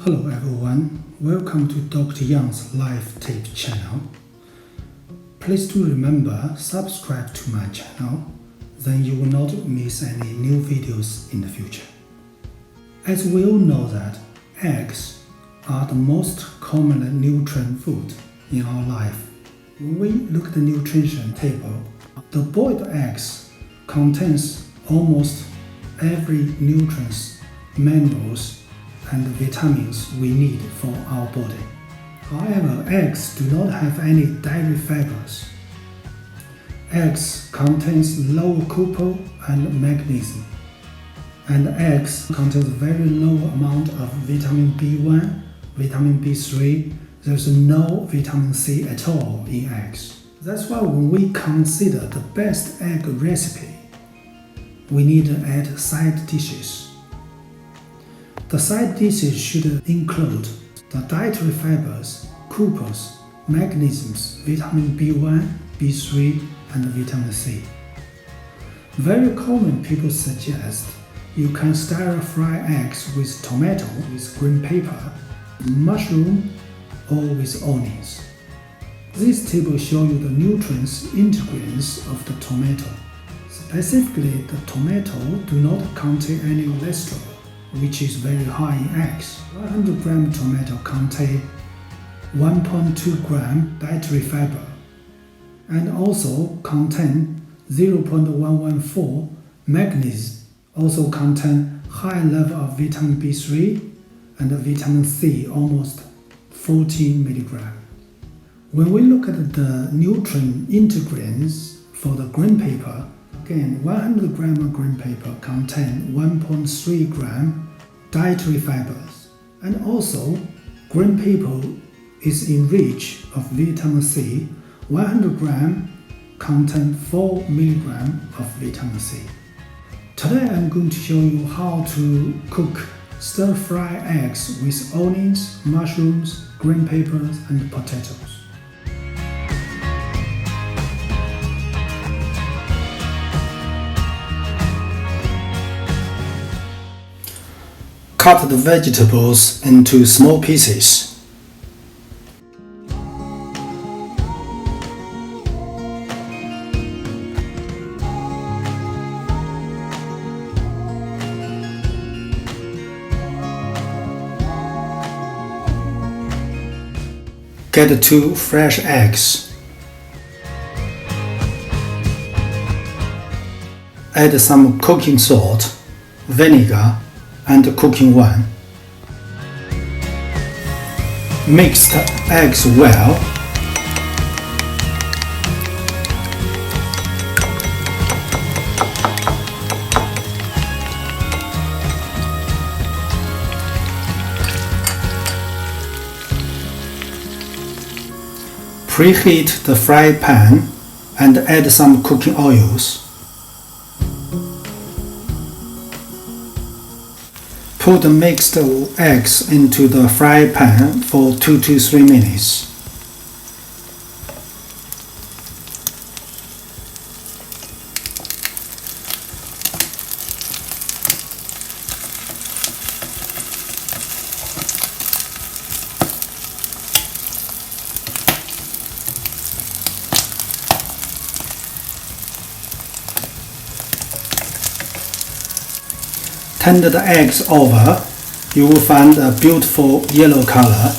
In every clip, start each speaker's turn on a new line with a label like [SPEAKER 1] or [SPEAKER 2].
[SPEAKER 1] Hello everyone, welcome to Dr. Yang's live tape channel. Please do remember subscribe to my channel, then you will not miss any new videos in the future. As we all know that eggs are the most common nutrient food in our life. When we look at the nutrition table, the boiled eggs contains almost every nutrients, minerals, and vitamins we need for our body. However, eggs do not have any dairy fibers. Eggs contains low copper and magnesium, and eggs contains very low amount of vitamin B1, vitamin B3. There's no vitamin C at all in eggs. That's why when we consider the best egg recipe, we need to add side dishes. The side dishes should include the dietary fibers, coppers, magnesiums, vitamin B1, B3, and vitamin C. Very common people suggest you can stir fry eggs with tomato, with green pepper, mushroom, or with onions. This table shows you the nutrients ingredients of the tomato. Specifically, the tomato do not contain any cholesterol, which is very high in eggs. 100 gram tomato contain 1.2 gram dietary fiber and also contain 0.114 magnesium, also contain high level of vitamin B3 and vitamin C, almost 14 milligram. When we look at the nutrient ingredients for the green pepper, again, 100 gram of green pepper contain 1.3 gram dietary fibers, and also green pepper is enriched of vitamin C. 100 gram contain 4 milligram of vitamin C. Today I'm going to show you how to cook stir-fry eggs with onions, mushrooms, green peppers, and potatoes. Cut the vegetables into small pieces. Get 2 fresh eggs. Add some cooking salt, vinegar, and cooking wine. Mix the eggs well. Preheat the fry pan and add some cooking oils. Put the mixed eggs into the fry pan for 2 to 3 minutes. Turn the eggs over, you will find a beautiful yellow color.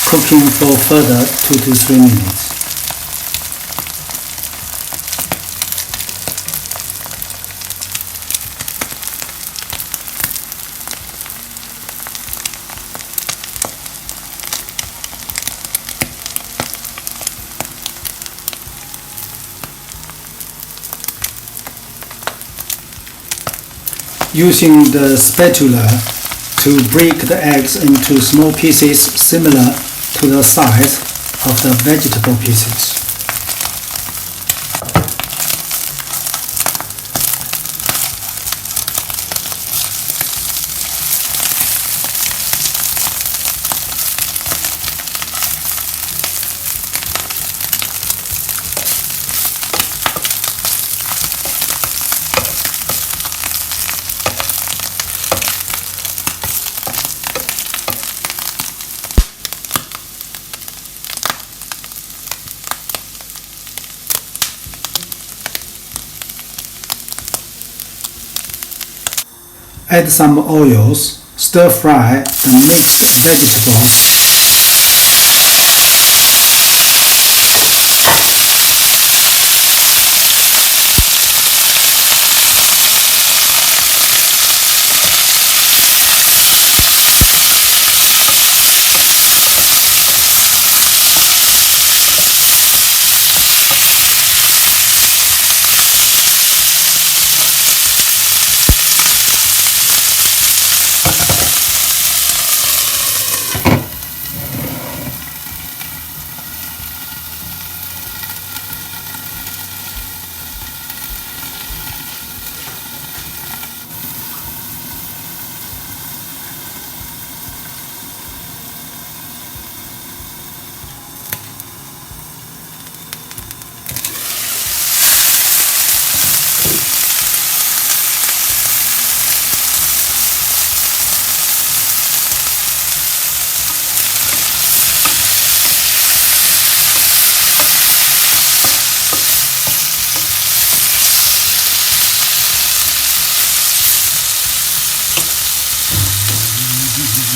[SPEAKER 1] Cooking for further 2 to 3 minutes. Using the spatula to break the eggs into small pieces similar to the size of the vegetable pieces. Add some oils, stir fry the mixed vegetables.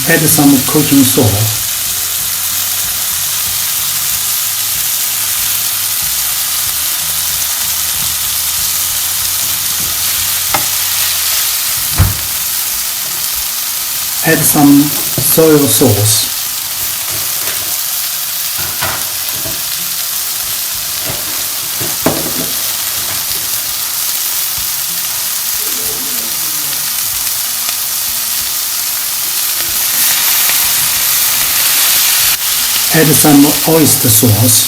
[SPEAKER 1] Add some cooking sauce. Add some soy sauce. Add some oyster sauce.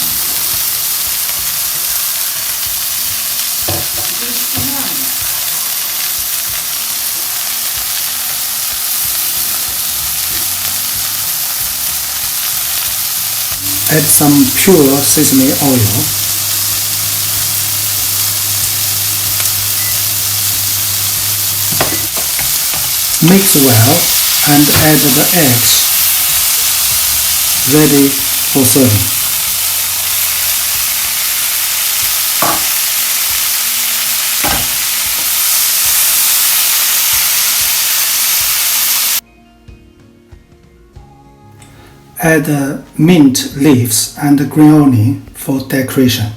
[SPEAKER 1] Add some pure sesame oil. Mix well and add the eggs. Ready for serving. Add mint leaves and green onion for decoration.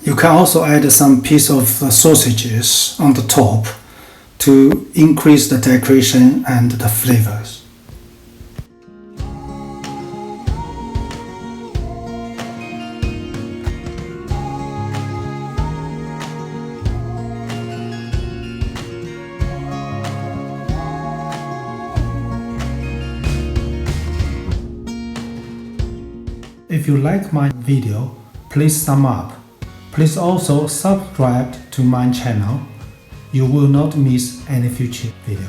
[SPEAKER 1] You can also add some piece of sausages on the top to increase the decoration and the flavors. If you like my video, please thumb up. Please also subscribe to my channel. You will not miss any future video.